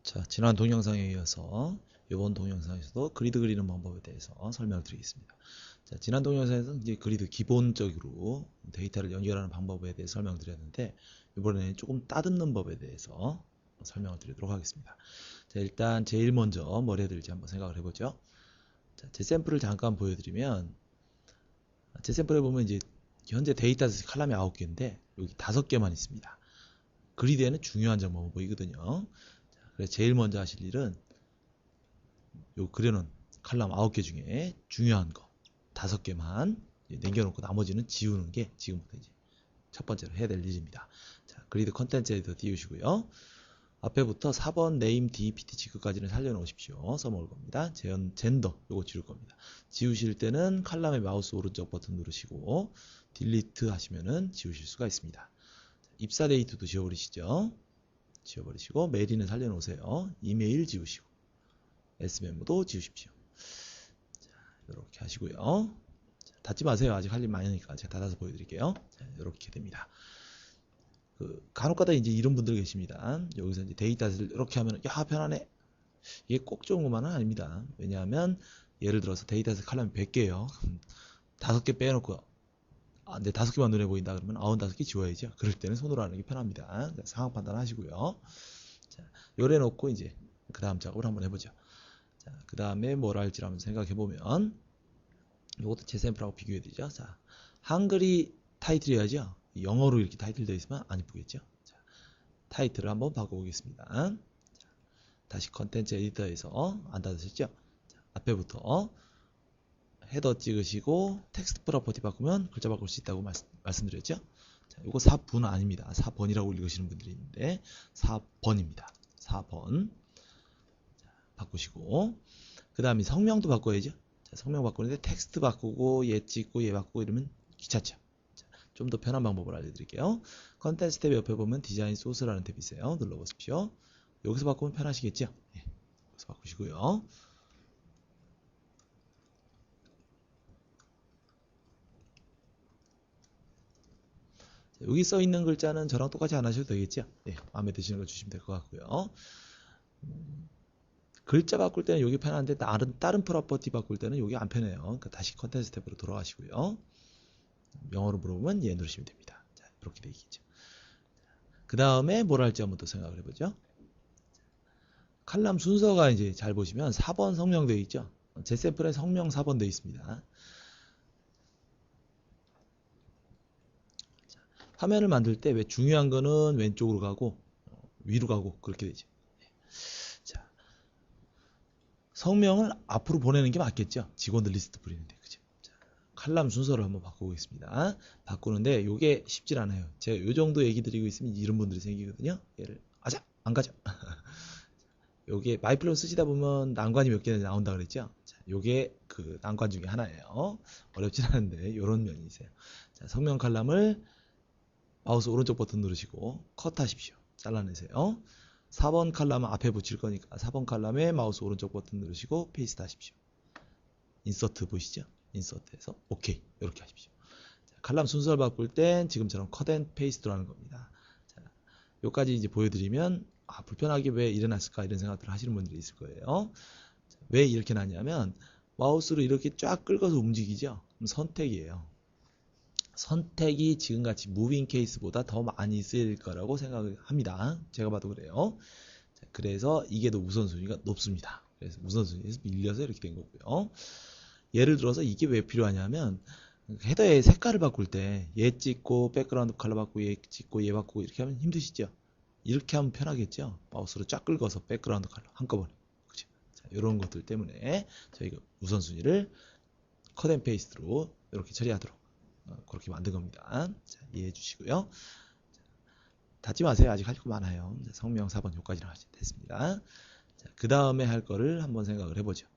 자, 지난 동영상에 이어서 이번 동영상에서도 그리드 그리는 방법에 대해서 설명을 드리겠습니다. 자, 지난 동영상에서는 이제 그리드 기본적으로 데이터를 연결하는 방법에 대해 설명을 드렸는데, 이번에는 조금 따듬는 법에 대해서 설명을 드리도록 하겠습니다. 자, 일단 제일 먼저 뭘 해야 될지 한번 생각을 해보죠. 자, 제 샘플을 잠깐 보여드리면, 제 샘플에 보면 이제 현재 데이터 칼럼이 9개인데 여기 5개만 있습니다. 그리드에는 중요한 정보만 보이거든요. 그래서 제일 먼저 하실 일은 요 그려놓은 칼럼 9개 중에 중요한 거 5개만 남겨놓고 나머지는 지우는 게 지금부터 이제 첫 번째로 해야 될 일입니다. 자, 그리드 컨텐츠 에디터 띄우시고요. 앞에부터 4번 네임 DPT 지크까지는 살려놓으십시오. 써먹을 겁니다. 젠더 요거 지울 겁니다. 지우실 때는 칼럼의 마우스 오른쪽 버튼 누르시고 딜리트 하시면은 지우실 수가 있습니다. 입사 데이트도 지워버리시죠. 지워버리시고 메일은 살려놓으세요. 이메일 지우시고 S메모도 지우십시오. 자, 이렇게 하시고요. 자, 닫지 마세요. 아직 할 일 많으니까 제가 닫아서 보여드릴게요. 자, 이렇게 됩니다. 간혹가다 이제 이런 분들 계십니다. 여기서 이제 데이터를 이렇게 하면 야 편하네. 이게 꼭 좋은 것만은 아닙니다. 왜냐하면 예를 들어서 데이터셋 칼럼이 100개예요. 5개 빼놓고 내 5개만 눈에 보인다 그러면 95개 지워야죠. 그럴 때는 손으로 하는 게 편합니다. 상황 판단하시고요. 자, 요래 놓고 이제 그 다음 작업을 한번 해보죠. 자, 그 다음에 뭘 할지 한번 생각해보면 요것도 제 샘플하고 비교해드리죠. 자, 한글이 타이틀이어야죠. 영어로 이렇게 타이틀 되어 있으면 안 이쁘겠죠. 자, 타이틀을 한번 바꿔보겠습니다. 자, 다시 컨텐츠 에디터에서 안 닫으셨죠? 자, 앞에부터 헤더 찍으시고 텍스트 프로퍼티 바꾸면 글자 바꿀 수 있다고 말씀드렸죠? 자, 이거 4분 아닙니다. 4번이라고 읽으시는 분들이 있는데 4번입니다. 4번 자, 바꾸시고 그 다음에 성명도 바꿔야죠. 자, 성명 바꾸는데 텍스트 바꾸고 얘 찍고 얘 바꾸고 이러면 귀찮죠. 좀 더 편한 방법을 알려드릴게요. 컨텐츠 탭 옆에 보면 디자인 소스라는 탭이 있어요. 눌러보십시오. 여기서 바꾸면 편하시겠죠? 네, 여기서 바꾸시고요. 여기 써 있는 글자는 저랑 똑같이 안 하셔도 되겠죠? 네, 마음에 드시는 거 주시면 될 것 같고요. 글자 바꿀 때는 여기 편한데 다른 프로퍼티 바꿀 때는 여기 안 편해요. 그러니까 다시 컨텐츠 탭으로 돌아가시고요. 영어로 물어보면 얘 누르시면 됩니다. 자, 이렇게 돼 있겠죠. 그 다음에 뭘 할지 한번 더 생각을 해보죠. 칼럼 순서가 이제 잘 보시면 4번 성명 되어 있죠. 제 샘플에 성명 4번 되어 있습니다. 자, 화면을 만들 때 왜 중요한 거는 왼쪽으로 가고 위로 가고 그렇게 되죠. 자, 성명을 앞으로 보내는 게 맞겠죠. 직원들 리스트 뿌리는데 그죠. 자, 칼럼 순서를 한번 바꾸겠습니다. 바꾸는데 이게 쉽질 않아요. 제가 이 정도 얘기 드리고 있으면 이런 분들이 생기거든요. 얘를 아자 안 가죠. 요게 마이플로 쓰시다 보면 난관이 몇 개나 나온다 그랬죠. 자, 요게 그 난관 중에 하나예요. 어렵진 않은데 요런 면이 있어요. 자, 성명 칼럼을 마우스 오른쪽 버튼 누르시고 컷 하십시오. 잘라내세요. 4번 칼럼은 앞에 붙일 거니까 4번 칼럼에 마우스 오른쪽 버튼 누르시고 페이스트 하십시오. 인서트 보이시죠? 인서트에서 오케이 이렇게 하십시오. 자, 칼럼 순서를 바꿀 땐 지금처럼 컷 앤 페이스트로 하는 겁니다. 자, 요까지 이제 보여드리면 불편하게 왜 일어났을까 이런 생각들을 하시는 분들이 있을 거예요. 왜 이렇게 났냐면 마우스로 이렇게 쫙 끌어서 움직이죠. 그럼 선택이에요. 선택이 지금같이 무빙 케이스보다 더 많이 쓰일 거라고 생각을 합니다. 제가 봐도 그래요. 자, 그래서 이게 더 우선순위가 높습니다. 그래서 우선순위에서 밀려서 이렇게 된 거고요. 예를 들어서 이게 왜 필요하냐면 헤더의 색깔을 바꿀 때 얘 찍고 백그라운드 컬러 바꾸고 얘 찍고 얘 바꾸고 이렇게 하면 힘드시죠? 이렇게 하면 편하겠죠? 마우스로 쫙 긁어서 백그라운드 컬러 한꺼번에. 그죠? 자, 이런 것들 때문에 저희가 우선순위를 컷 앤 페이스트로 이렇게 처리하도록 그렇게 만든 겁니다. 자, 이해해 주시고요. 자, 닫지 마세요. 아직 할 거 많아요. 자, 성명 4번 여기까지는 됐습니다. 그 다음에 할 거를 한번 생각을 해보죠.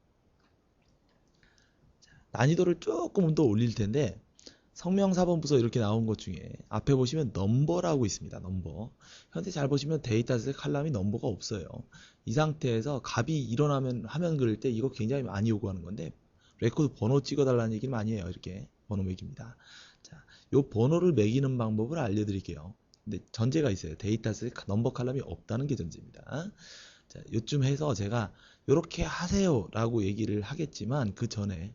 자, 난이도를 조금 더 올릴 텐데 성명 4번 부서 이렇게 나온 것 중에 앞에 보시면 넘버라고 있습니다. 넘버. 현재 잘 보시면 데이터셋 칼럼이 넘버가 없어요. 이 상태에서 값이 일어나면 화면 그릴 때 이거 굉장히 많이 요구하는 건데 레코드 번호 찍어달라는 얘기는 많이 해요. 이렇게 번호 매깁니다. 자, 요 번호를 매기는 방법을 알려드릴게요. 근데 전제가 있어요. 데이터셋 넘버 칼럼이 없다는 게 전제입니다. 자, 요쯤 해서 제가 요렇게 하세요라고 얘기를 하겠지만 그 전에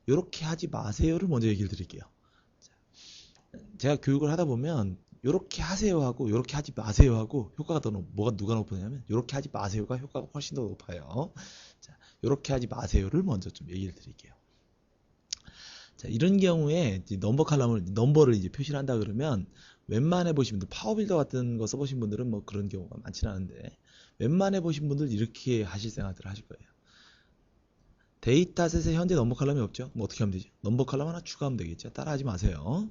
요렇게 하지 마세요를 먼저 얘기를 드릴게요. 제가 교육을 하다 보면 요렇게 하세요 하고 요렇게 하지 마세요 하고 효과가 뭐가 누가 높으냐면 요렇게 하지 마세요가 효과가 훨씬 더 높아요. 자, 요렇게 하지 마세요를 먼저 좀 얘기를 드릴게요. 자, 이런 경우에 이제 넘버를 이제 표시를 한다 그러면 웬만해 보신 분들, 파워빌더 같은 거 써보신 분들은 뭐 그런 경우가 많지는 않은데 웬만해 보신 분들 이렇게 하실 생각들을 하실 거예요. 데이터셋에 현재 넘버 칼럼이 없죠? 뭐 어떻게 하면 되죠? 넘버 칼럼 하나 추가하면 되겠죠? 따라하지 마세요.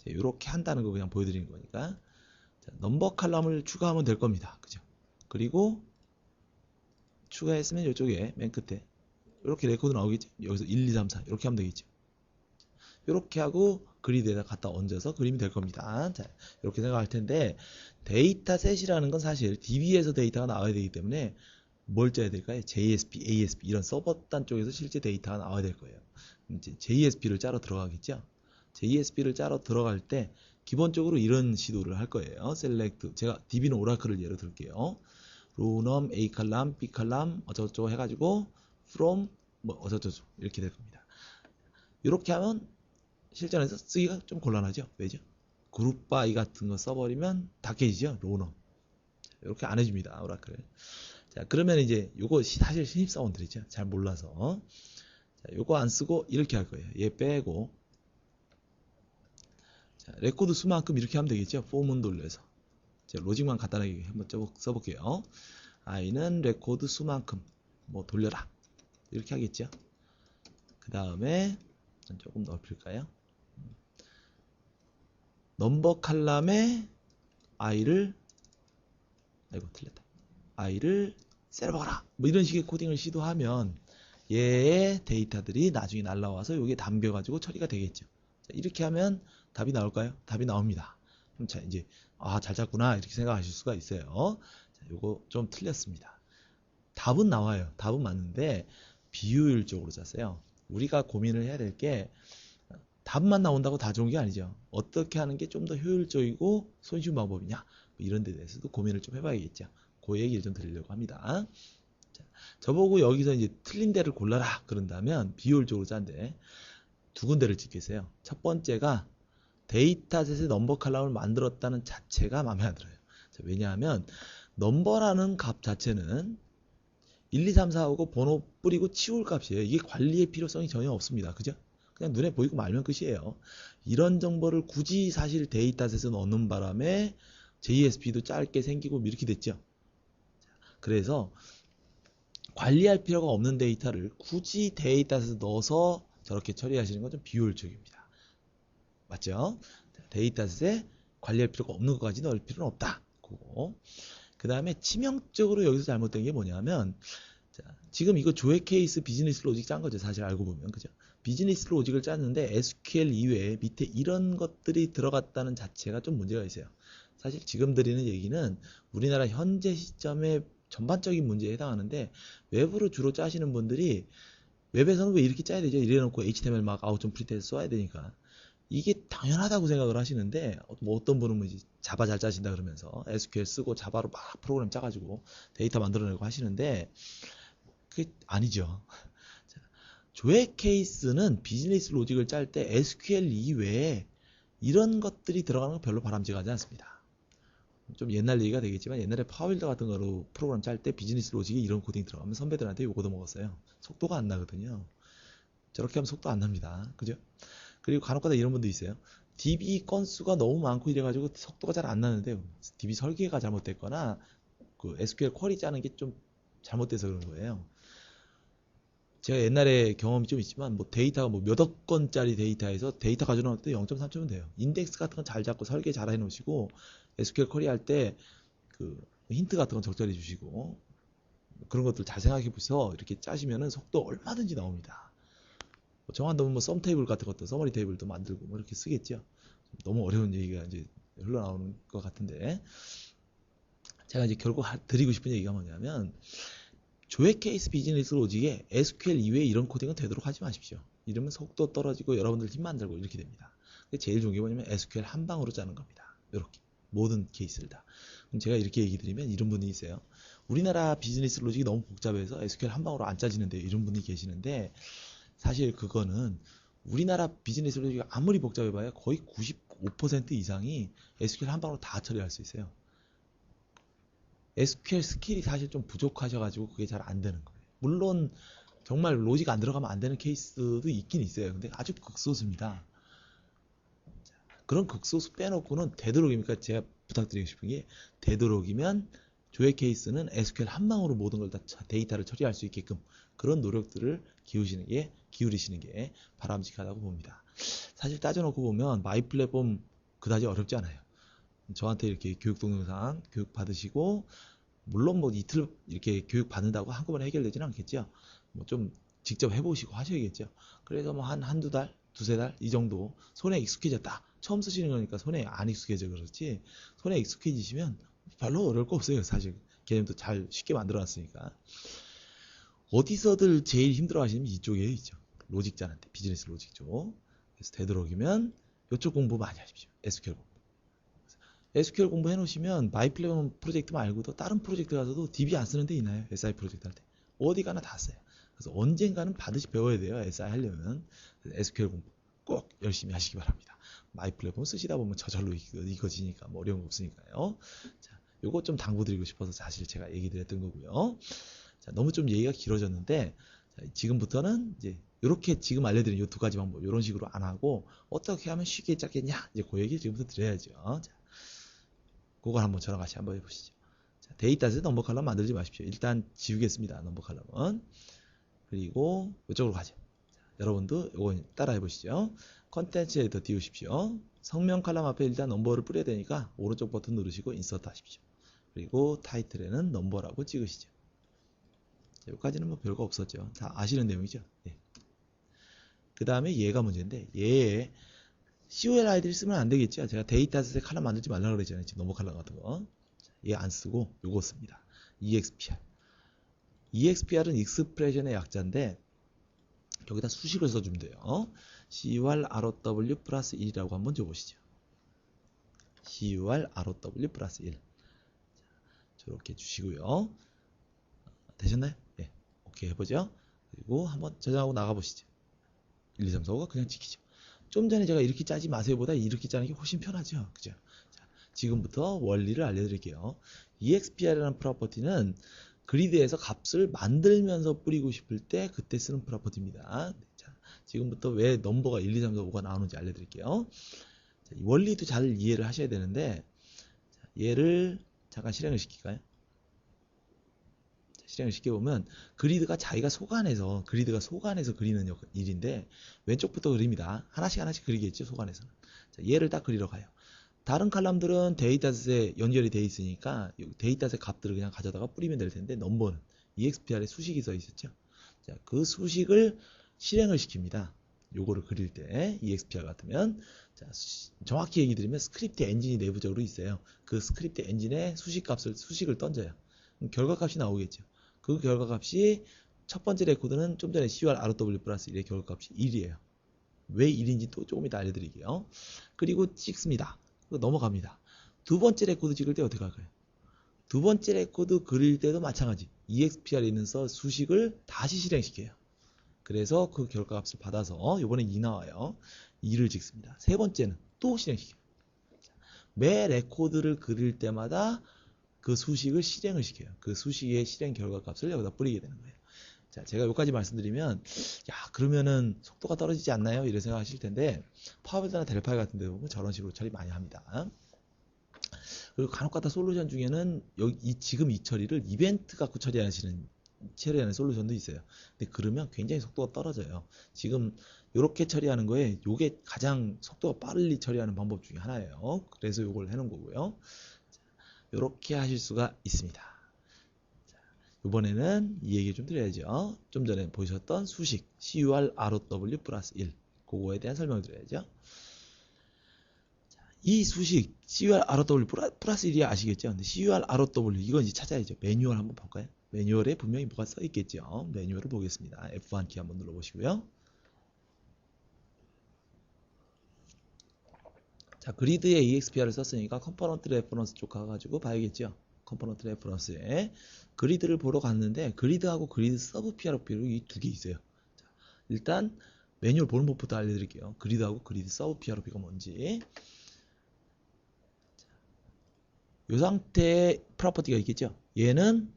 이렇게 한다는 거 그냥 보여드리는 거니까. 자, 넘버 칼럼을 추가하면 될 겁니다. 그죠? 그리고 추가했으면 이쪽에 맨 끝에 이렇게 레코드 나오겠죠? 여기서 1, 2, 3, 4 이렇게 하면 되겠죠? 이렇게 하고 그리드에다 갖다 얹어서 그림이 될 겁니다. 자, 이렇게 생각할 텐데 데이터셋이라는 건 사실 DB에서 데이터가 나와야 되기 때문에 뭘 짜야 될까요? JSP, ASP 이런 서버단 쪽에서 실제 데이터가 나와야 될 거예요. 이제 JSP를 짜러 들어가겠죠? JSP를 짜러 들어갈 때 기본적으로 이런 시도를 할 거예요. select, 제가 DB는 오라클을 예로 들게요. row A 칼럼, B 칼럼 어쩌고저쩌고 해가지고 from 뭐 어쩌고저쩌고 이렇게 될 겁니다. 이렇게 하면 실전에서 쓰기가 좀 곤란하죠. 왜죠? 그룹 바이 같은 거 써버리면 다 깨지죠. row 이렇게 안 해줍니다. 오라클. 자, 그러면 이제 요거 사실 신입사원들이죠. 잘 몰라서. 자, 요거 안 쓰고 이렇게 할 거예요. 얘 빼고. 자, 레코드 수만큼 이렇게 하면 되겠죠. 폼은 돌려서. 자, 로직만 간단하게 한번 써볼게요. i는 레코드 수만큼 뭐 돌려라. 이렇게 하겠죠. 그 다음에 조금 넓힐까요? 넘버 칼럼에 i를 아이고 틀렸다. i를 셀버거라. 뭐 이런 식의 코딩을 시도하면 얘의 데이터들이 나중에 날라와서 이게 담겨가지고 처리가 되겠죠. 자, 이렇게 하면 답이 나올까요? 답이 나옵니다. 그럼 자, 이제 잘 짰구나 이렇게 생각하실 수가 있어요. 자, 요거 좀 틀렸습니다. 답은 나와요. 답은 맞는데 비효율적으로 짰어요. 우리가 고민을 해야 될 게 답만 나온다고 다 좋은 게 아니죠. 어떻게 하는 게 좀 더 효율적이고 손쉬운 방법이냐 뭐 이런 데 대해서도 고민을 좀 해봐야겠죠. 그 얘기를 좀 드리려고 합니다. 자, 저보고 여기서 이제 틀린 데를 골라라 그런다면 비효율적으로 짠데 두 군데를 찍겠어요. 첫 번째가 데이터셋의 넘버 칼럼을 만들었다는 자체가 마음에 안 들어요. 자, 왜냐하면 넘버라는 값 자체는 1, 2, 3, 4 하고 번호 뿌리고 치울 값이에요. 이게 관리의 필요성이 전혀 없습니다. 그죠? 그냥 눈에 보이고 말면 끝이에요. 이런 정보를 굳이 사실 데이터셋에 넣는 바람에 JSP도 짧게 생기고 이렇게 됐죠. 그래서 관리할 필요가 없는 데이터를 굳이 데이터셋에 넣어서 저렇게 처리하시는 건 좀 비효율적입니다. 맞죠? 데이터셋에 관리할 필요가 없는 것까지 넣을 필요는 없다. 그거. 그 다음에 치명적으로 여기서 잘못된 게 뭐냐면 자, 지금 이거 조회 케이스 비즈니스 로직 짠 거죠. 사실 알고 보면. 그죠? 비즈니스 로직을 짰는데 SQL 이외에 밑에 이런 것들이 들어갔다는 자체가 좀 문제가 있어요. 사실 지금 드리는 얘기는 우리나라 현재 시점의 전반적인 문제에 해당하는데 웹으로 주로 짜시는 분들이 웹에서는 왜 이렇게 짜야 되죠? 이래놓고 HTML 막 아웃 좀 프리트해서 써야 되니까 이게 당연하다고 생각을 하시는데 뭐 어떤 분은 뭐 이제 자바 잘 짜신다 그러면서 SQL 쓰고 자바로 막 프로그램 짜가지고 데이터 만들어내고 하시는데 그게 아니죠. 조회 케이스는 비즈니스 로직을 짤 때 SQL 이외에 이런 것들이 들어가는 건 별로 바람직하지 않습니다. 좀 옛날 얘기가 되겠지만 옛날에 파워빌더 같은 거로 프로그램 짤 때 비즈니스 로직이 이런 코딩 들어가면 선배들한테 요거도 먹었어요. 속도가 안 나거든요. 저렇게 하면 속도 안 납니다. 그죠? 그리고 간혹가다 이런 분도 있어요. DB 건수가 너무 많고 이래가지고 속도가 잘 안 나는데 DB 설계가 잘못됐거나 그 SQL 쿼리 짜는 게 좀 잘못돼서 그런 거예요. 제가 옛날에 경험이 좀 있지만 뭐 데이터가 뭐 몇억 건짜리 데이터에서 데이터 가져나올 때 0.3초면 돼요. 인덱스 같은 건 잘 잡고 설계 잘 해놓으시고 SQL 쿼리 할 때 그 힌트 같은 건 적절히 주시고 그런 것들 잘 생각해 보셔서 이렇게 짜시면은 속도 얼마든지 나옵니다. 뭐 정한 뭐 썸 테이블 같은 것도 서머리 테이블도 만들고 뭐 이렇게 쓰겠죠. 너무 어려운 얘기가 이제 흘러나오는 것 같은데 제가 이제 결국 드리고 싶은 얘기가 뭐냐면 조회 케이스 비즈니스 로직에 SQL 이외에 이런 코딩은 되도록 하지 마십시오. 이러면 속도 떨어지고 여러분들 힘 만들고 이렇게 됩니다. 제일 좋은 게 뭐냐면 SQL 한 방으로 짜는 겁니다. 이렇게 모든 케이스를 다. 그럼 제가 이렇게 얘기 드리면 이런 분이 있어요. 우리나라 비즈니스 로직이 너무 복잡해서 SQL 한 방으로 안 짜지는데 이런 분이 계시는데 사실 그거는 우리나라 비즈니스 로직이 아무리 복잡해봐야 거의 95% 이상이 SQL 한 방으로 다 처리할 수 있어요. SQL 스킬이 사실 좀 부족하셔가지고 그게 잘 안 되는 거예요. 물론 정말 로직 안 들어가면 안 되는 케이스도 있긴 있어요. 근데 아주 극소수입니다. 그런 극소수 빼놓고는 되도록이니까 제가 부탁드리고 싶은 게 되도록이면 조회 케이스는 SQL 한 방으로 모든 걸 다 데이터를 처리할 수 있게끔 그런 노력들을 기울이시는 게 바람직하다고 봅니다. 사실 따져놓고 보면 마이 플랫폼 그다지 어렵지 않아요. 저한테 이렇게 교육 동영상 교육 받으시고 물론 뭐 이틀 이렇게 교육 받는다고 한꺼번에 해결되지는 않겠죠. 뭐 좀 직접 해보시고 하셔야겠죠. 그래서 뭐 한두 달, 두세 달 이 정도 손에 익숙해졌다. 처음 쓰시는 거니까 손에 안 익숙해져 그렇지. 손에 익숙해지시면 별로 어려울 거 없어요. 사실 개념도 잘 쉽게 만들어놨으니까. 어디서들 제일 힘들어 하시면 이쪽에 있죠. 로직자한테 비즈니스 로직 쪽. 그래서 되도록이면 이쪽 공부 많이 하십시오. SQL 공부. SQL 공부해 놓으시면 마이플랫폼 프로젝트 말고도 다른 프로젝트 가서도 DB 안 쓰는 데 있나요? SI 프로젝트 할 때. 어디 가나 다 써요. 그래서 언젠가는 반드시 배워야 돼요. SI 하려면. SQL 공부 꼭 열심히 하시기 바랍니다. 마이플랫폼 쓰시다 보면 저절로 익어지니까 뭐 어려운 거 없으니까요. 자, 요거 좀 당부드리고 싶어서 사실 제가 얘기 드렸던 거고요. 자, 너무 좀 얘기가 길어졌는데 자, 지금부터는 이제 이렇게 지금 알려드린 이 두 가지 방법 이런 식으로 안 하고 어떻게 하면 쉽게 잡겠냐 이제 그 얘기 지금부터 드려야죠. 자, 그걸 한번 저랑 같이 한번 해보시죠. 자, 데이터셋 넘버 칼럼 만들지 마십시오. 일단 지우겠습니다. 넘버 칼럼은. 그리고 이쪽으로 가죠. 자, 여러분도 이거 따라 해보시죠. 컨텐츠 에디터 띄우십시오. 성명 칼럼 앞에 일단 넘버를 뿌려야 되니까 오른쪽 버튼 누르시고 인서트 하십시오. 그리고 타이틀에는 넘버라고 찍으시죠. 자, 여기까지는 뭐 별거 없었죠. 다 아시는 내용이죠. 예. 그 다음에 얘가 문제인데 얘에 COL 아이디를 쓰면 안 되겠죠. 제가 데이터셋에 칼럼 만들지 말라고 그랬잖아요. 지금 넘버 칼럼 같은 거. 얘 안 쓰고 요거 씁니다. EXPR. EXPR은 익스프레션의 약자인데 여기다 수식을 써주면 돼요. CUR ROW 플러스 1이라고 한번 줘보시죠. CUR ROW 플러스 1. 저렇게 주시고요. 되셨나요? 네. 오케이 해보죠. 그리고 한번 저장하고 나가보시죠. 1, 2, 3, 4, 5가 그냥 지키죠. 좀 전에 제가 이렇게 짜지 마세요 보다 이렇게 짜는 게 훨씬 편하죠. 그죠? 자, 지금부터 원리를 알려드릴게요. EXPR이라는 프로퍼티는 그리드에서 값을 만들면서 뿌리고 싶을 때 그때 쓰는 프로퍼티입니다. 자, 지금부터 왜 넘버가 1, 2, 3, 4, 5가 나오는지 알려드릴게요. 자, 원리도 잘 이해를 하셔야 되는데 자, 얘를 잠깐 실행을 시킬까요? 실행을 시켜보면 그리드가 그리드가 속안에서 그리는 일인데 왼쪽부터 그립니다. 하나씩 하나씩 그리겠죠. 속안에서는. 자, 얘를 딱 그리러 가요. 다른 칼럼들은 데이터셋에 연결이 돼 있으니까 데이터셋 값들을 그냥 가져다가 뿌리면 될 텐데 넘버는 EXPR에 수식이 써 있었죠. 자, 그 수식을 실행을 시킵니다. 요거를 그릴 때 EXPR 같으면 자, 정확히 얘기 드리면 스크립트 엔진이 내부적으로 있어요. 그 스크립트 엔진에 수식을 던져요. 그럼 결과값이 나오겠죠. 그 결과값이 첫 번째 레코드는 좀 전에 CUR ROW 플러스 1의 결과값이 1이에요. 왜 1인지 또 조금 이따 알려드릴게요. 그리고 찍습니다. 넘어갑니다. 두 번째 레코드 찍을 때 어떻게 할까요? 두 번째 레코드 그릴 때도 마찬가지. EXPR에 있는 수식을 다시 실행시켜요. 그래서 그 결과값을 받아서 이번엔 2 나와요. 2를 찍습니다. 세 번째는 또 실행시켜요. 매 레코드를 그릴 때마다 그 수식을 실행을 시켜요. 그 수식의 실행 결과값을 여기다 뿌리게 되는 거예요. 자, 제가 여기까지 말씀드리면 야 그러면은 속도가 떨어지지 않나요? 이런 생각 하실 텐데 파워빌드나 델파이 같은 데 보면 저런 식으로 처리 많이 합니다. 그리고 간혹가다 솔루션 중에는 지금 이 처리를 이벤트 갖고 처리하는 솔루션도 있어요. 근데 그러면 굉장히 속도가 떨어져요. 지금 이렇게 처리하는 거에 이게 가장 속도가 빨리 처리하는 방법 중에 하나예요. 그래서 이걸 해놓은 거고요. 이렇게 하실 수가 있습니다. 이번에는 이 얘기 좀 드려야죠. 좀 전에 보셨던 수식 CUR ROW 플러스 1 그거에 대한 설명을 드려야죠. 이 수식 CUR ROW 플러스 1이 아시겠죠? 근데 CUR ROW 이건 이제 찾아야죠. 매뉴얼 한번 볼까요? 매뉴얼에 분명히 뭐가 써 있겠죠. 매뉴얼을 보겠습니다. F1 키 한번 눌러보시고요. 자, 그리드에 EXPR을 썼으니까 컴포넌트 레퍼런스 쪽 가가지고 봐야겠죠. 컴포넌트 레퍼런스에 그리드를 보러 갔는데 그리드하고 그리드 서브 PROP로 이 두 개 있어요. 자, 일단 매뉴얼 보는 법부터 알려드릴게요. 그리드하고 그리드 서브 PROP가 뭔지. 이 상태의 프로퍼티가 있겠죠. 얘는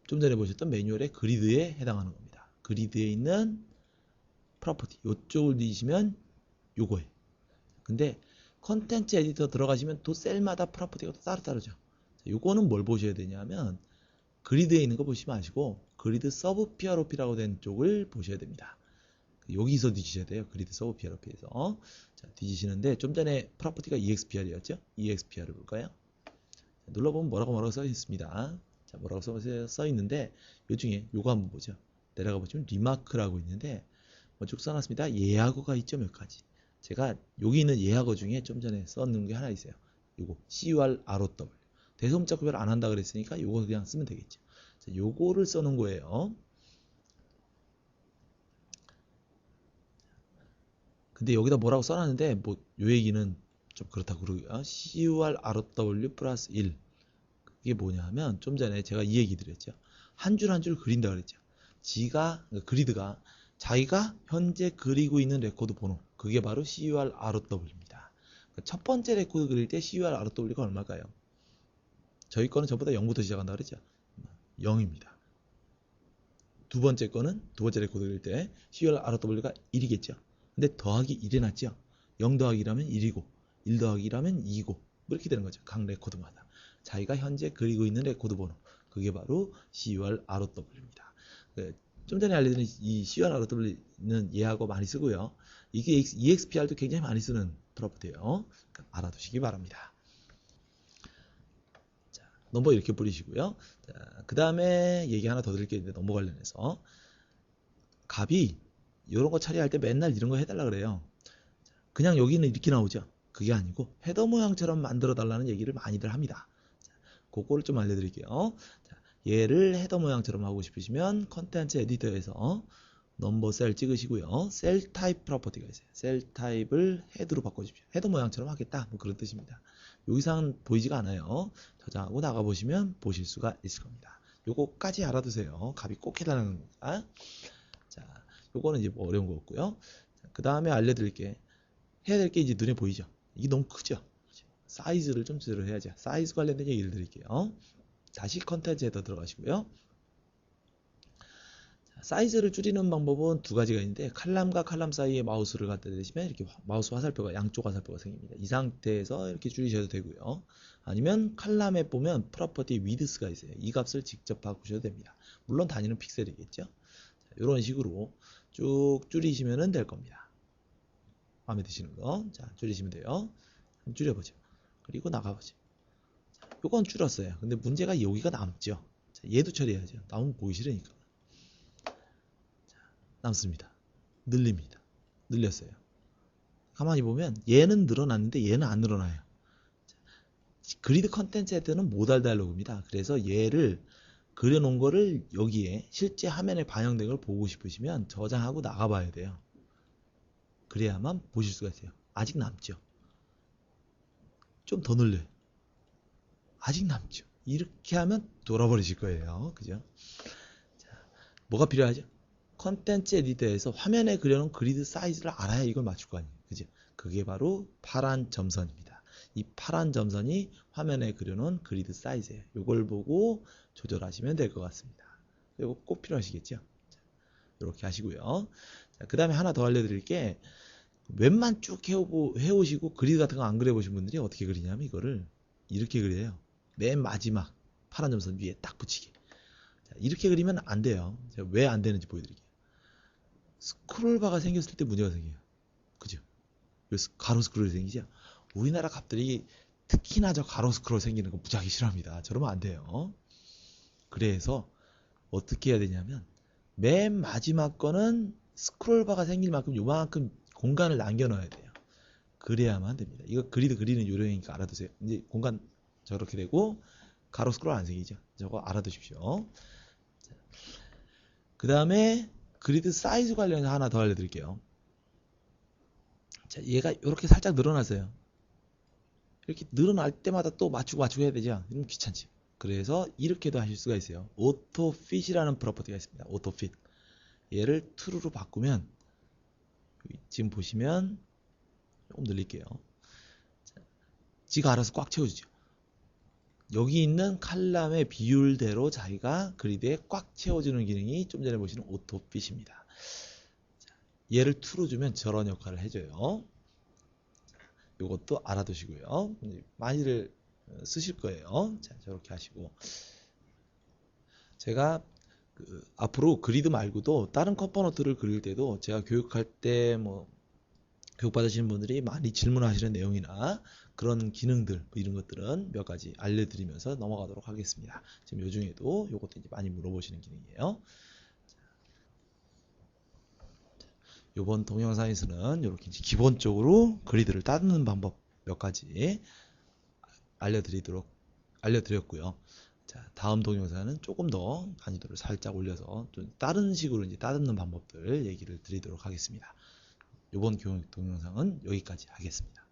좀 전에 보셨던 매뉴얼의 그리드에 해당하는 겁니다. 그리드에 있는 프로퍼티 이쪽을 뒤지시면 요거예요. 근데 컨텐츠 에디터 들어가시면 또 셀마다 프로퍼티가 또 따로 다르죠. 요거는 뭘 보셔야 되냐면 그리드에 있는 거 보시지 마시고 그리드 서브 PROP라고 된 쪽을 보셔야 됩니다. 여기서 뒤지셔야 돼요. 그리드 서브 PROP에서. 자, 뒤지시는데 좀 전에 프로퍼티가 EXPR이었죠. EXPR을 볼까요? 자, 눌러보면 뭐라고 써 있습니다. 자, 뭐라고 써 있는데 요 중에 요거 한번 보죠. 내려가 보시면 리마크라고 있는데 쭉 써놨습니다. 예약어가 있죠. 몇 가지. 제가 여기 있는 예약어 중에 좀 전에 써놓은 게 하나 있어요. 요거 CUR ROW 대소문자 구별 안 한다 그랬으니까 요거 그냥 쓰면 되겠죠. 자, 요거를 써놓은 거예요. 근데 여기다 뭐라고 써놨는데 뭐 요 얘기는 좀 그렇다고 그러고요. CUR ROW 플러스 1 이게 뭐냐 하면 좀 전에 제가 이 얘기 드렸죠. 한 줄 한 줄 그린다 그랬죠. 그리드가 자기가 현재 그리고 있는 레코드 번호 그게 바로 CUR ROW입니다. 첫 번째 레코드 그릴 때 CUR ROW가 얼마일까요? 저희 거는 전부 다 0부터 시작한다 그랬죠. 0입니다. 두 번째 거는 두 번째 레코드 그릴 때 CUR ROW가 1이겠죠. 근데 더하기 1이 낫죠. 0 더하기 1하면 1이고 1 더하기 1하면 2고 뭐 이렇게 되는 거죠. 각 레코드마다. 자기가 현재 그리고 있는 레코드 번호 그게 바로 CUR ROW입니다. 좀 전에 알려드린 이 CUR ROW는 예하고 많이 쓰고요. 이게 EXPR도 굉장히 많이 쓰는 프로퍼티예요. 그러니까 알아두시기 바랍니다. 자, 넘버 이렇게 뿌리시고요. 그 다음에 얘기 하나 더 드릴 게 있는데 넘버 관련해서 값이 이런 거 처리할 때 맨날 이런 거 해달라 그래요. 그냥 여기는 이렇게 나오죠. 그게 아니고 헤더 모양처럼 만들어 달라는 얘기를 많이들 합니다. 자, 그거를 좀 알려드릴게요. 자, 얘를 헤더 모양처럼 하고 싶으시면 컨텐츠 에디터에서 넘버 셀 찍으시고요. 셀 타입 프로퍼티가 있어요. 셀 타입을 헤드로 바꿔주십시오. 헤더 모양처럼 하겠다. 뭐 그런 뜻입니다. 여기서는 보이지가 않아요. 저장하고 나가보시면 보실 수가 있을 겁니다. 요거까지 알아두세요. 값이 꼭 해달라는 겁니다. 자, 요거는 이제 뭐 어려운 거 없고요. 그 다음에 알려드릴게. 해야 될 게 이제 눈에 보이죠? 이게 너무 크죠? 사이즈를 좀 제대로 해야죠. 사이즈 관련된 얘기를 드릴게요. 다시 컨텐츠 헤더 들어가시고요. 사이즈를 줄이는 방법은 두 가지가 있는데 칼럼과 칼럼 사이에 마우스를 갖다 대시면 이렇게 마우스 화살표가 양쪽 화살표가 생깁니다. 이 상태에서 이렇게 줄이셔도 되고요. 아니면 칼럼에 보면 프로퍼티 위드스가 있어요. 이 값을 직접 바꾸셔도 됩니다. 물론 단위는 픽셀이겠죠. 이런 식으로 쭉 줄이시면 될 겁니다. 마음에 드시는 거. 자, 줄이시면 돼요. 줄여보죠. 그리고 나가보죠. 자, 요건 줄었어요. 근데 문제가 여기가 남죠. 자, 얘도 처리해야죠. 남으면 보기 싫으니까. 남습니다. 늘립니다. 늘렸어요. 가만히 보면 얘는 늘어났는데 얘는 안 늘어나요. 그리드 컨텐츠 헤드는 모달 다이로그입니다. 그래서 얘를 그려놓은 거를 여기에 실제 화면에 반영된 걸 보고 싶으시면 저장하고 나가봐야 돼요. 그래야만 보실 수가 있어요. 아직 남죠. 좀 더 늘려요. 아직 남죠. 이렇게 하면 돌아버리실 거예요. 그죠? 자, 뭐가 필요하죠? 컨텐츠 에디터에서 화면에 그려놓은 그리드 사이즈를 알아야 이걸 맞출 거 아니에요. 그죠? 그게 바로 파란 점선입니다. 이 파란 점선이 화면에 그려놓은 그리드 사이즈예요. 이걸 보고 조절하시면 될 것 같습니다. 이거 꼭 필요하시겠죠? 자, 이렇게 하시고요. 그 다음에 하나 더 알려드릴 게 웹만 쭉 해오시고 그리드 같은 거 안 그려보신 분들이 어떻게 그리냐면 이거를 이렇게 그려요. 맨 마지막 파란 점선 위에 딱 붙이게. 자, 이렇게 그리면 안 돼요. 제가 왜 안 되는지 보여드릴게요. 스크롤바가 생겼을 때 문제가 생겨요. 그죠? 가로 스크롤이 생기죠? 우리나라 값들이 특히나 저 가로 스크롤 생기는 거 무지하게 싫어합니다. 저러면 안 돼요. 그래서 어떻게 해야 되냐면 맨 마지막 거는 스크롤바가 생길 만큼 요만큼 공간을 남겨 넣어야 돼요. 그래야만 됩니다. 이거 그리드 그리는 요령이니까 알아두세요. 이제 공간 저렇게 되고 가로 스크롤 안 생기죠. 저거 알아두십시오. 그 다음에 그리드 사이즈 관련해서 하나 더 알려드릴게요. 자, 얘가 이렇게 살짝 늘어났어요. 이렇게 늘어날 때마다 또 맞추고 해야 되죠. 이러면 귀찮지. 그래서 이렇게도 하실 수가 있어요. 오토핏이라는 프로퍼티가 있습니다. 오토핏. 얘를 true로 바꾸면 지금 보시면 조금 늘릴게요. 지가 알아서 꽉 채워주죠. 여기 있는 칼럼의 비율대로 자기가 그리드에 꽉 채워주는 기능이 좀 전에 보시는 오토핏입니다. 얘를 true로 주면 저런 역할을 해줘요. 이것도 알아두시고요. 많이들 쓰실 거예요. 자, 저렇게 하시고. 제가 앞으로 그리드 말고도 다른 컴포넌트를 그릴 때도 제가 교육할 때 교육받으시는 분들이 많이 질문하시는 내용이나 그런 기능들 이런 것들은 몇 가지 알려드리면서 넘어가도록 하겠습니다. 지금 요 중에도 이것도 이제 많이 물어보시는 기능이에요. 이번 동영상에서는 이렇게 기본적으로 그리드를 따르는 방법 몇 가지 알려드렸고요. 자, 다음 동영상은 조금 더 난이도를 살짝 올려서 좀 다른 식으로 이제 따르는 방법들 얘기를 드리도록 하겠습니다. 이번 교육 동영상은 여기까지 하겠습니다.